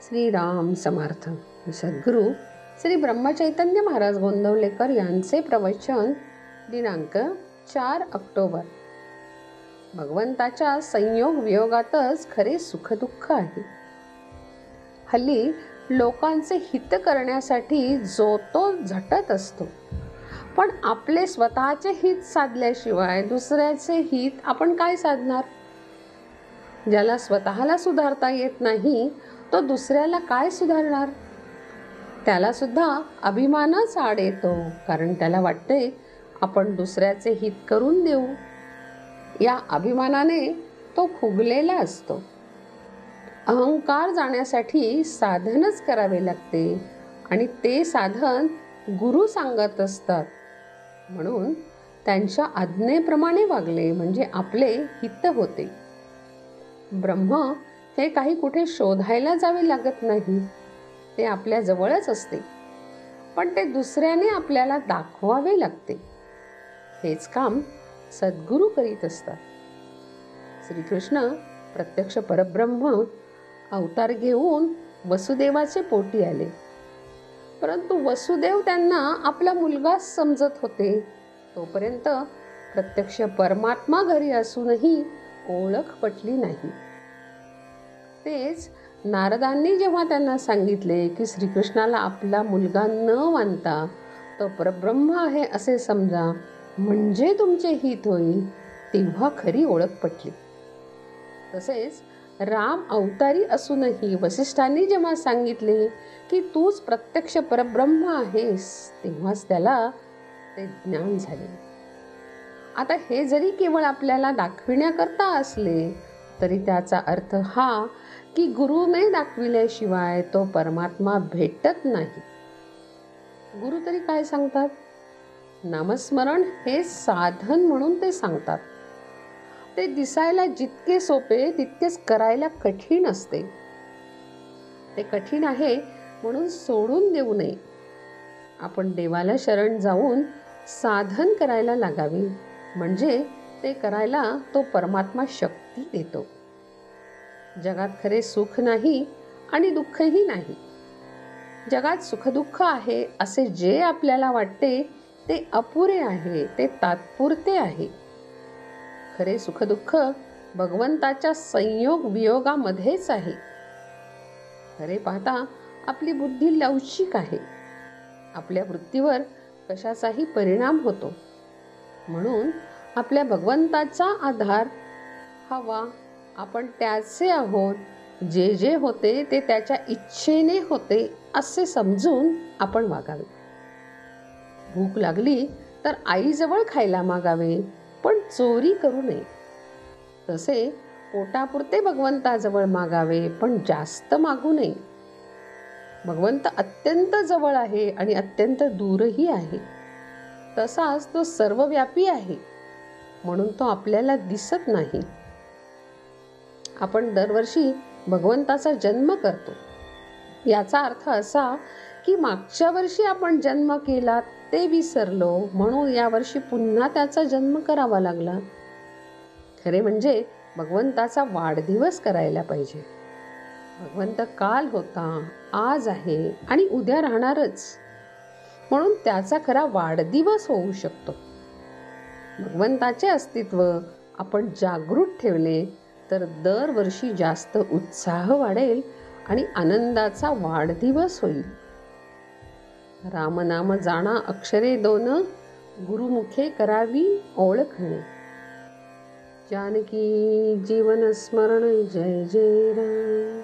श्रीराम समर्थ. सद्गुरू श्री ब्रह्मचैतन्य महाराज गोंदवलेकर यांचे प्रवचन दिनांक 4 ऑक्टोबर. भगवंताच्या संयोग वियोगातच खरे सुखदुःख आहे. हल्ली लोकांचे हित करण्यासाठी जो तो झटत असतो, पण आपले स्वतःचे हित साधल्याशिवाय दुसऱ्याचे हित आपण काय साधणार? ज्याला स्वतःला सुधारता येत नाही तो दुसऱ्याला काय सुधारणार? त्याला सुद्धा अभिमानच आड येतो, कारण त्याला वाटते आपण दुसऱ्याचे हित करून देऊ. या अभिमानाने तो फुगलेला असतो. अहंकार जाण्यासाठी साधनच करावे लागते आणि ते साधन गुरु सांगत असतात. म्हणून त्यांच्या आज्ञेप्रमाणे वागले म्हणजे आपले हित होते. ब्रह्म हे काही कुठे शोधायला जावे लागत नाही, ते आपल्या जवळच असते, पण ते दुसऱ्याने आपल्याला दाखवावे लागते. हेच काम सद्गुरू करीत असतात. श्रीकृष्ण प्रत्यक्ष परब्रह्म अवतार घेऊन वसुदेवाचे पोटी आले, परंतु वसुदेव त्यांना आपला मुलगाच समजत होते. तोपर्यंत प्रत्यक्ष परमात्मा घरी असूनही ओळख पटली नाही. तेच नारदांनी जेव्हा त्यांना सांगितले की श्रीकृष्णाला आपला मुलगा न मानता तो परब्रह्म आहे असे समजा, म्हणजे तुमचे हित होईल, तेव्हा खरी ओळख पटली. तसेच राम अवतारी असूनही वसिष्ठांनी जेव्हा सांगितले की तूच प्रत्यक्ष परब्रह्म आहेस, तेव्हाच त्याला ते ज्ञान झाले. आता हे जरी केवळ आपल्याला दाखविण्याकरता असले तरी त्याचा अर्थ हा की गुरुने दाखविल्याशिवाय तो परमात्मा भेटत नाही. गुरु तरी काय सांगतात? नामस्मरण हे साधन म्हणून ते सांगतात. ते दिसायला जितके सोपे तितकेच करायला कठीण असते. ते कठीण आहे म्हणून सोडून देऊ नये. आपण देवाला शरण जाऊन साधन करायला लागावे, म्हणजे ते करायला तो परमात्मा शक्ती देतो. जगात खरे सुख नाही आणि दुःखही नाही. जगात सुखदुःख आहे असे जे आपल्याला वाटते ते अपुरे आहे, ते तात्पुरते आहे. खरे सुखदुःख भगवंताच्या संयोग वियोगामध्येच आहे. खरे पाहता आपली बुद्धी लवचिक आहे. आपल्या वृत्तीवर कशाचाही परिणाम होतो. म्हणून आपल्या भगवंताचा आधार हवा. आपण त्याचे आहोत. जे जे होते ते त्याच्या इच्छेने होते असे समजून आपण वागावे. भूक लागली तर आईजवळ खायला मागावे, पण चोरी करू नये. तसे पोटापुरते भगवंताजवळ मागावे, पण जास्त मागू नये. भगवंत अत्यंत जवळ आहे आणि अत्यंत दूरही आहे. तसाच तो सर्वव्यापी आहे, म्हणून तो आपल्याला दिसत नाही. आपण दरवर्षी भगवंताचा जन्म करतो. याचा अर्थ असा की मागच्या वर्षी आपण जन्म केला ते विसरलो, म्हणून यावर्षी पुन्हा त्याचा जन्म करावा लागला. खरे म्हणजे भगवंताचा वाढदिवस करायला पाहिजे. भगवंत काल होता, आज आहे आणि उद्या राहणारच, म्हणून त्याचा खरा वाढदिवस होऊ शकतो. भगवंताचे अस्तित्व आपण जागृत ठेवले तर दरवर्षी जास्त उत्साह वाढेल आणि आनंदाचा वाढदिवस होईल. रामनाम जाणा अक्षरे दोन, गुरुमुखे करावी ओळखणे. जानकी जीवन स्मरण जय जय राम.